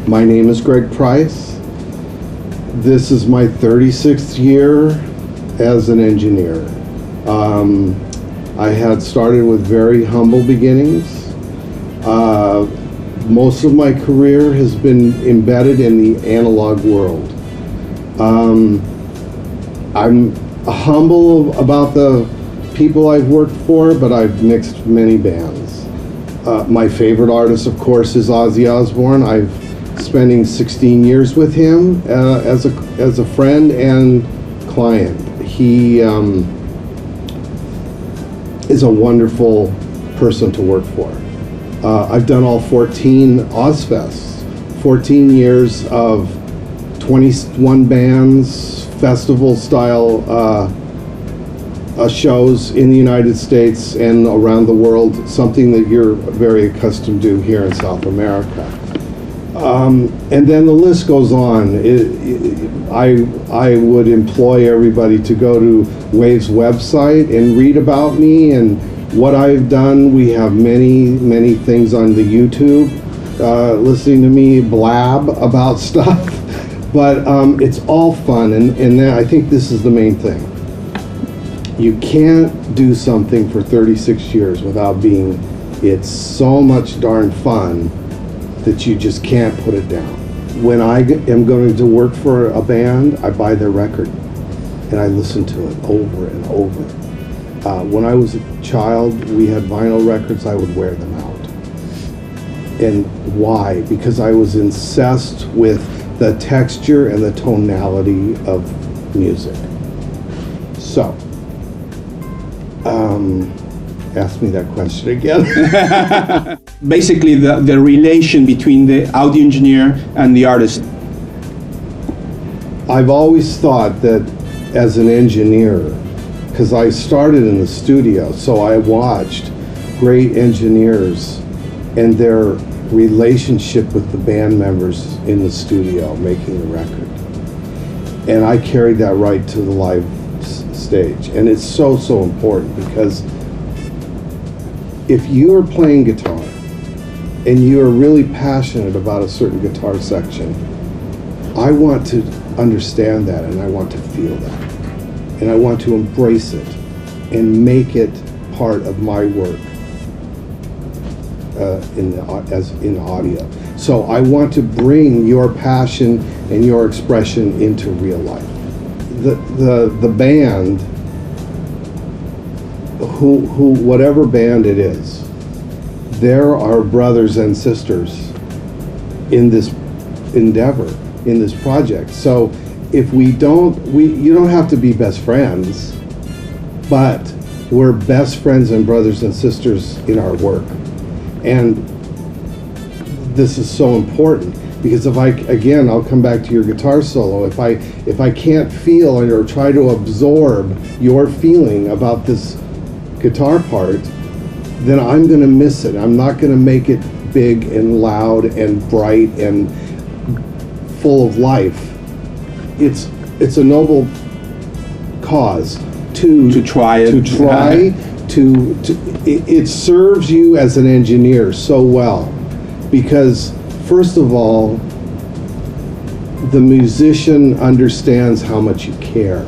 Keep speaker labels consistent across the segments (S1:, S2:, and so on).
S1: My name is Greg Price. This is my 36th year as an engineer. I had started with very humble beginnings. Most of my career has been embedded in the analog world. I'm humble about the people I've worked for, but I've mixed many bands. My favorite artist, of course, is Ozzy Osbourne. I've spending 16 years with him as a friend and client. He is a wonderful person to work for. I've done all 14 Ozfests, 14 years of 21 bands, festival-style shows in the United States and around the world, something that you're very accustomed to here in South America. And then the list goes on. I would employ everybody to go to WAVE's website and read about me and what I've done. We have many things on the YouTube, listening to me blab about stuff, but it's all fun, and I think this is the main thing. You can't do something for 36 years without being, it's so much darn fun that you just can't put it down. When I am going to work for a band, I buy their record and I listen to it over and over. When I was a child, we had vinyl records, I would wear them out. And why? Because I was incensed with the texture and the tonality of music. So, ask me that question again.
S2: Basically, the relation between the audio engineer and the artist.
S1: I've always thought that as an engineer, because I started in the studio, so I watched great engineers and their relationship with the band members in the studio making the record. And I carried that right to the live stage. And it's so important, because if you are playing guitar and you are really passionate about a certain guitar section, I want to understand that, and I want to feel that, and I want to embrace it and make it part of my work in audio. So I want to bring your passion and your expression into real life. The band, whatever band it is, there are brothers and sisters in this endeavor, in this project. So if you don't have to be best friends, but we're best friends and brothers and sisters in our work. And this is so important, because I'll come back to your guitar solo. If I can't feel or try to absorb your feeling about this guitar part, then I'm going to miss it. I'm not going to make it big and loud and bright and full of life. It's a noble cause to try it. It serves you as an engineer so well, because first of all, the musician understands how much you care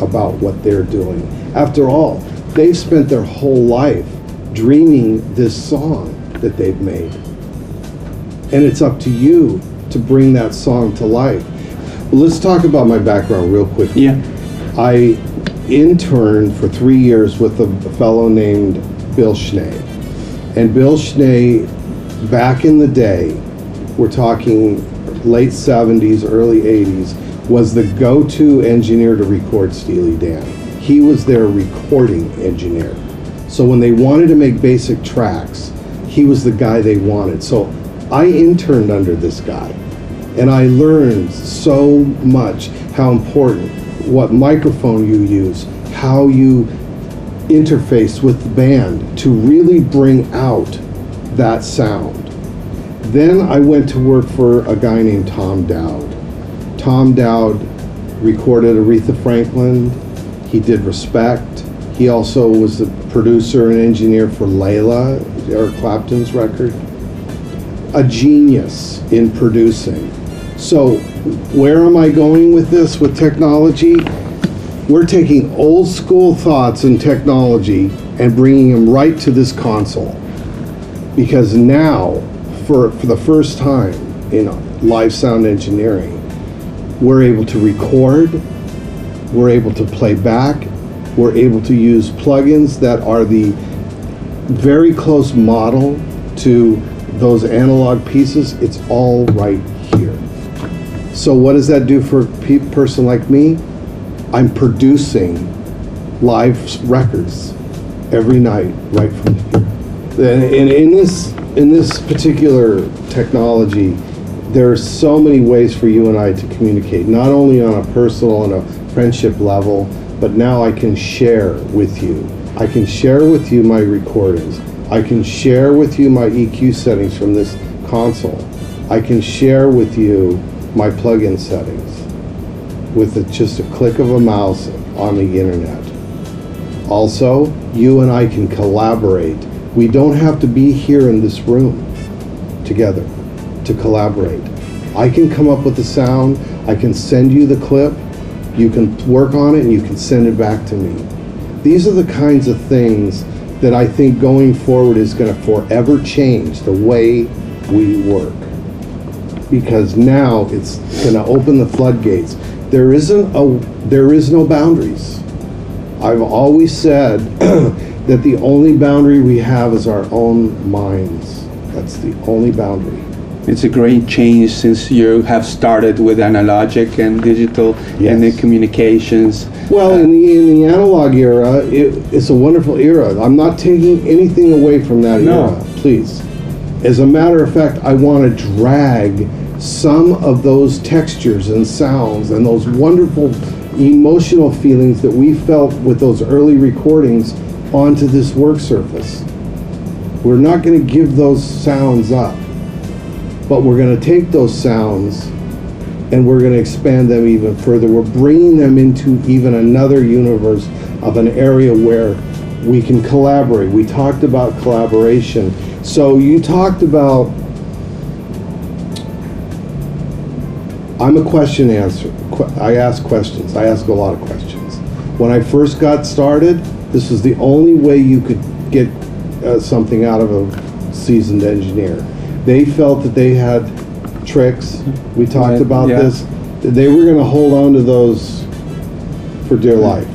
S1: about what they're doing. After all, they've spent their whole life dreaming this song that they've made. And it's up to you to bring that song to life. Well, let's talk about my background real quick.
S2: Yeah.
S1: I interned for 3 years with a fellow named Bill Schnee. And Bill Schnee, back in the day, we're talking late 70s, early 80s, was the go-to engineer to record Steely Dan. He was their recording engineer. So when they wanted to make basic tracks, he was the guy they wanted. So I interned under this guy, and I learned so much how important, what microphone you use, how you interface with the band to really bring out that sound. Then I went to work for a guy named Tom Dowd. Tom Dowd recorded Aretha Franklin. He did Respect. He also was the producer and engineer for Layla, Eric Clapton's record. a genius in producing. So where am I going with this, with technology? We're taking old school thoughts in technology and bringing them right to this console. Because now, for the first time in live sound engineering, we're able to record, we're able to play back, we're able to use plugins that are the very close model to those analog pieces. It's all right here. So what does that do for a person like me? I'm producing live records every night right from here. And in this particular technology, there are so many ways for you and I to communicate, not only on a personal and a friendship level, but now I can share with you. I can share with you my recordings. I can share with you my EQ settings from this console. I can share with you my plugin settings with just a click of a mouse on the internet. Also, you and I can collaborate. We don't have to be here in this room together to collaborate. I can come up with the sound, I can send you the clip, you can work on it, and you can send it back to me. These are the kinds of things that I think going forward is going to forever change the way we work. Because now it's going to open the floodgates. There is no boundaries. I've always said that the only boundary we have is our own minds. That's the only boundary.
S2: It's a great change since you have started with analogic and digital and the communications.
S1: Well, in the analog era, it's a wonderful era. I'm not taking anything away from that era, please. As a matter of fact, I want to drag some of those textures and sounds and those wonderful emotional feelings that we felt with those early recordings onto this work surface. We're not going to give those sounds up, but we're going to take those sounds and we're going to expand them even further. We're bringing them into even another universe of an area where we can collaborate. We talked about collaboration. So you talked about, I'm a question answer. I ask questions. I ask a lot of questions. When I first got started, this was the only way you could get something out of a seasoned engineer. They felt that they had tricks. We talked about this. They were going to hold on to those for dear life.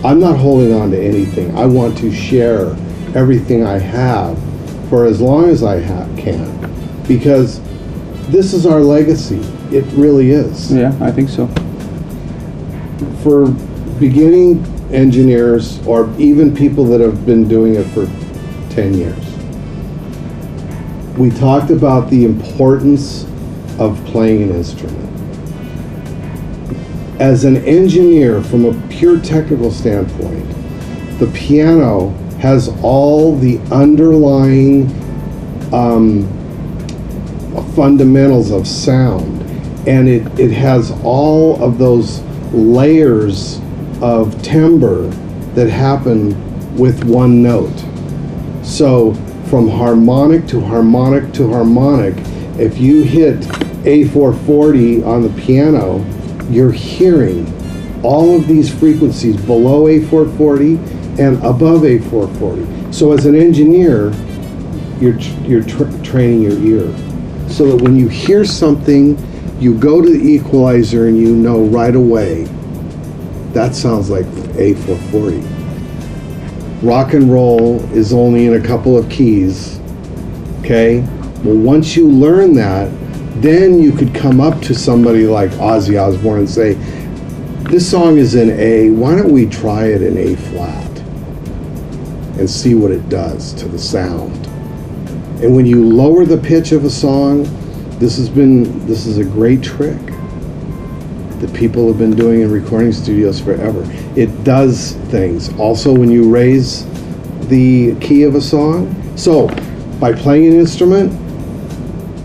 S1: I'm not holding on to anything. I want to share everything I have for as long as I can, because this is our legacy. It really is.
S2: Yeah, I think so.
S1: For beginning engineers, or even people that have been doing it for 10 years, we talked about the importance of playing an instrument. As an engineer, from a pure technical standpoint, the piano has all the underlying fundamentals of sound, and it has all of those layers of timbre that happen with one note. So from harmonic to harmonic to harmonic, if you hit A440 on the piano, you're hearing all of these frequencies below A440 and above A440. So as an engineer, you're training your ear, so that when you hear something, you go to the equalizer and you know right away, that sounds like A440. Rock and roll is only in a couple of keys, okay? Well, once you learn that, then you could come up to somebody like Ozzy Osbourne and say, this song is in A, why don't we try it in A flat and see what it does to the sound. And when you lower the pitch of a song, this is a great trick that people have been doing in recording studios forever. It does things. Also, when you raise the key of a song, so by playing an instrument,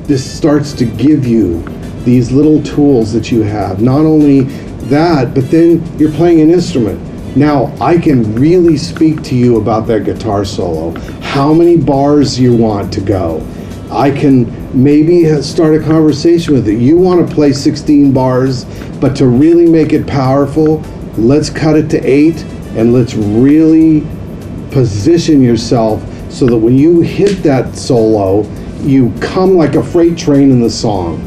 S1: this starts to give you these little tools that you have. Not only that, but then you're playing an instrument. Now, I can really speak to you about that guitar solo, how many bars you want to go, I can maybe start a conversation with it. You want to play 16 bars, but to really make it powerful, let's cut it to 8, and let's really position yourself so that when you hit that solo, you come like a freight train in the song.